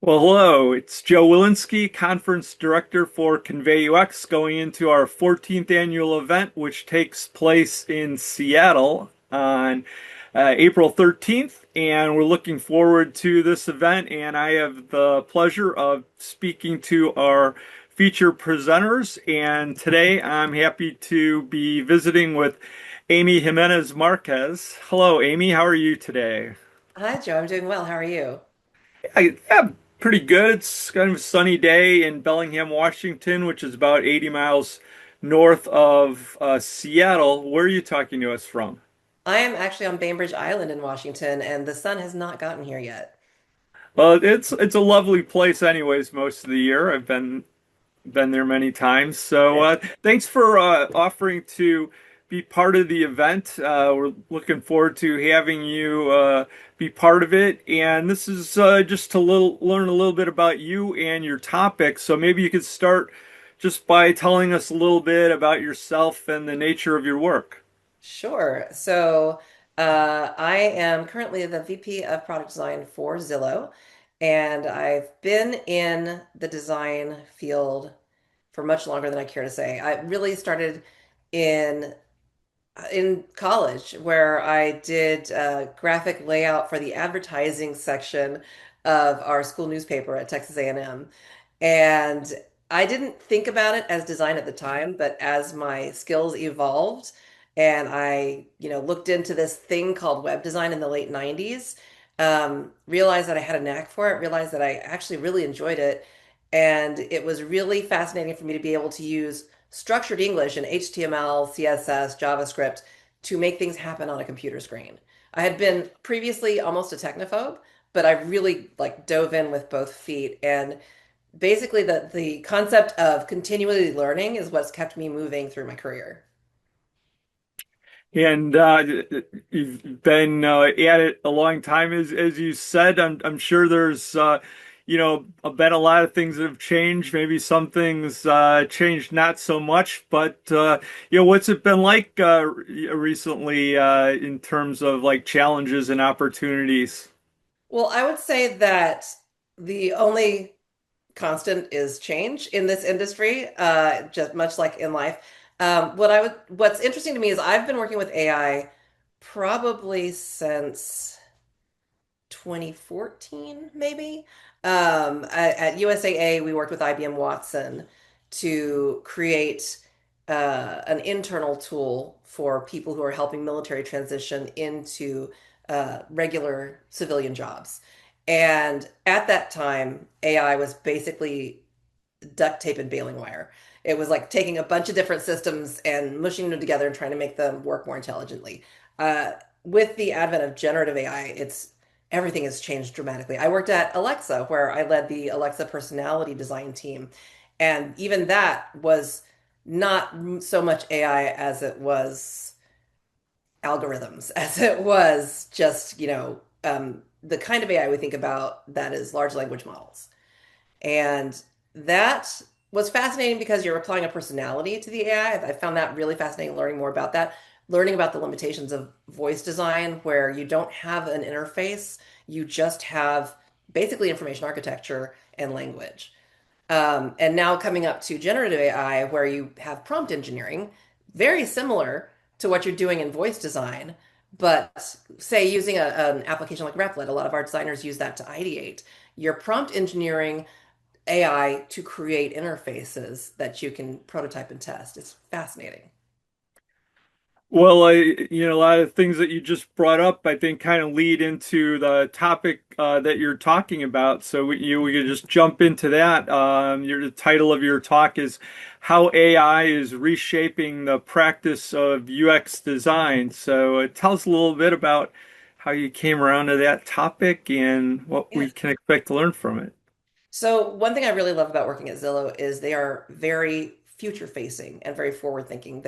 Well, hello. It's Joe Willinski, Conference Director for Convey UX, going into our 14th annual event, which takes place in Seattle on April 13th. And we're looking forward to this event. And I have the pleasure of speaking to our feature presenters. And today I'm happy to be visiting with Amy Jimenez Marquez. Hello, Amy. How are you today? Hi, Joe. I'm doing well. How are you? Yeah, pretty good. It's kind of a sunny day in Bellingham, Washington, which is about 80 miles north of Seattle. Where are you talking to us from? I am actually on Bainbridge Island in Washington, and the sun has not gotten here yet. Well, it's a lovely place, anyways. Most of the year, I've been there many times. So thanks for offering to be part of the event. We're looking forward to having you be part of it. And this is just to learn a little bit about you and your topic. So maybe you could start just by telling us a little bit about yourself and the nature of your work. Sure. I am currently the VP of Product Design for Zillow, and I've been in the design field for much longer than I care to say. I really started in in college where I did graphic layout for the advertising section of our school newspaper at Texas A&M. And I didn't think about it as design at the time, but as my skills evolved and I looked into this thing called web design in the late 90s, realized that I had a knack for it, realized that I actually really enjoyed it. And it was really fascinating for me to be able to use structured English and HTML, CSS, JavaScript to make things happen on a computer screen. I had been previously almost a technophobe, but I really like dove in with both feet. And basically, the concept of continually learning is what's kept me moving through my career. And you've been at it a long time, as you said. I'm sure there's been a lot of things that have changed. Maybe some things changed not so much. But what's it been like recently in terms of like challenges and opportunities? Well, I would say that the only constant is change in this industry, just much like in life. What's interesting to me is I've been working with AI probably since 2014, maybe. At USAA, we worked with IBM Watson to create an internal tool for people who are helping military transition into regular civilian jobs. And at that time, AI was basically duct tape and baling wire. It was like taking a bunch of different systems and mushing them together and trying to make them work more intelligently. Uh, with the advent of generative AI, it's everything has changed dramatically. I worked at Alexa, where I led the Alexa personality design team, and even that was not so much AI as it was algorithms, as it was just the kind of AI we think about that is large language models. And that was fascinating because you're applying a personality to the AI. I found that really fascinating learning more about that, learning about the limitations of voice design, where you don't have an interface, you just have basically information architecture and language. And now coming up to generative AI, where you have prompt engineering, very similar to what you're doing in voice design, but say using an application like Replit, a lot of our designers use that to ideate. You're prompt engineering AI to create interfaces that you can prototype and test. It's fascinating. Well, a lot of things that you just brought up, I think, kind of lead into the topic that you're talking about. So we could just jump into that. The title of your talk is How AI is Reshaping the Practice of UX Design. So tell us a little bit about how you came around to that topic and what Yeah. we can expect to learn from it. So one thing I really love about working at Zillow is they are very future facing and very forward thinking.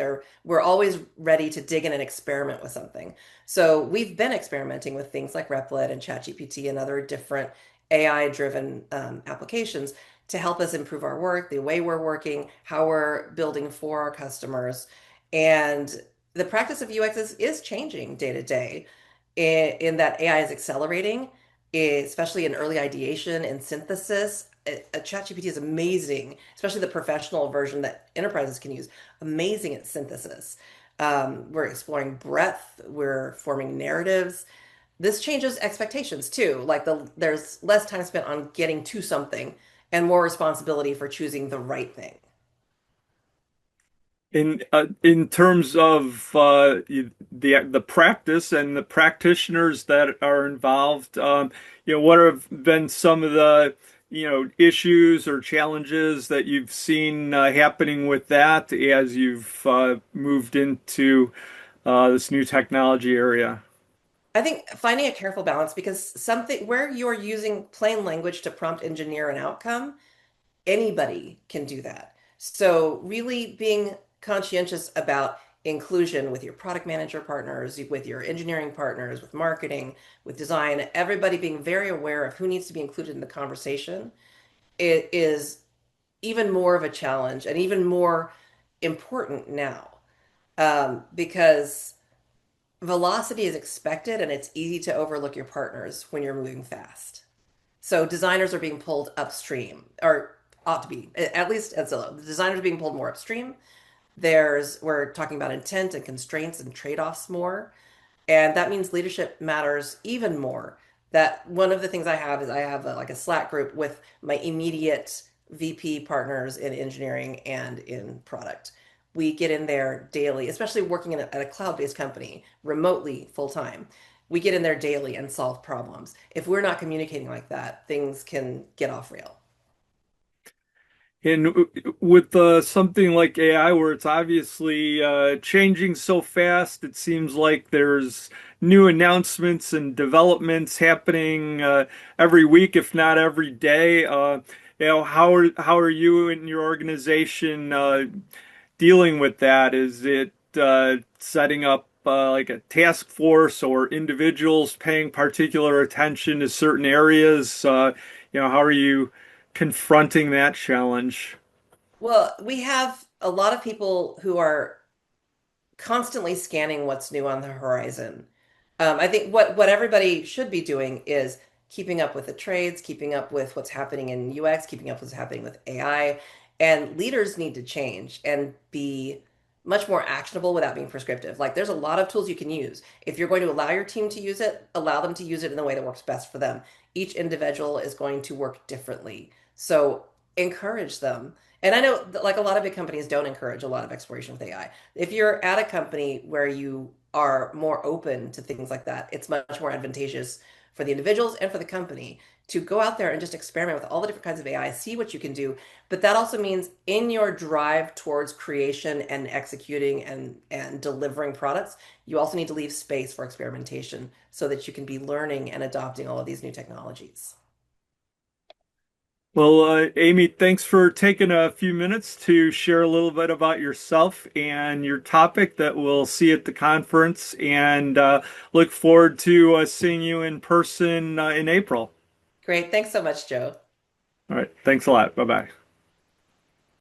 We're always ready to dig in and experiment with something. So we've been experimenting with things like Replit and ChatGPT and other different AI driven applications to help us improve our work, the way we're working, how we're building for our customers. And the practice of UX is changing day to day in that AI is accelerating. especially in early ideation and synthesis. ChatGPT is amazing, especially the professional version that enterprises can use. Amazing at synthesis. We're exploring breadth. We're forming narratives. This changes expectations too. There's less time spent on getting to something and more responsibility for choosing the right thing. In terms of the practice and the practitioners that are involved, what have been some of the issues or challenges that you've seen happening with that as you've moved into this new technology area? I think finding a careful balance because something where you're using plain language to prompt engineer an outcome, anybody can do that. So really being conscientious about inclusion with your product manager partners, with your engineering partners, with marketing, with design, everybody being very aware of who needs to be included in the conversation, it is even more of a challenge and even more important now, because velocity is expected and it's easy to overlook your partners when you're moving fast. So designers are being pulled upstream, or ought to be, at least at Zillow. The designers are being pulled more upstream. We're talking about intent and constraints and trade-offs more. And that means leadership matters even more. That one of the things I have is I have like a Slack group with my immediate VP partners in engineering and in product. We get in there daily, especially working at a cloud-based company remotely full time. We get in there daily and solve problems. If we're not communicating like that, things can get off rail. And with something like AI, where it's obviously changing so fast, it seems like there's new announcements and developments happening every week, if not every day. How are you and your organization dealing with that? Is it setting up like a task force or individuals paying particular attention to certain areas? How are you confronting that challenge? Well, we have a lot of people who are constantly scanning what's new on the horizon. I think what everybody should be doing is keeping up with the trades, keeping up with what's happening in UX, keeping up with what's happening with AI, and leaders need to change and be much more actionable without being prescriptive. Like there's a lot of tools you can use. If you're going to allow your team to use it, allow them to use it in the way that works best for them. Each individual is going to work differently. So encourage them. And I know that, like a lot of big companies don't encourage a lot of exploration with AI. If you're at a company where you are more open to things like that, it's much more advantageous for the individuals and for the company to go out there and just experiment with all the different kinds of AI, see what you can do. But that also means in your drive towards creation and executing and delivering products, you also need to leave space for experimentation so that you can be learning and adopting all of these new technologies. Well, Amy, thanks for taking a few minutes to share a little bit about yourself and your topic that we'll see at the conference, and look forward to seeing you in person in April. Great. Thanks so much, Joe. All right. Thanks a lot. Bye bye.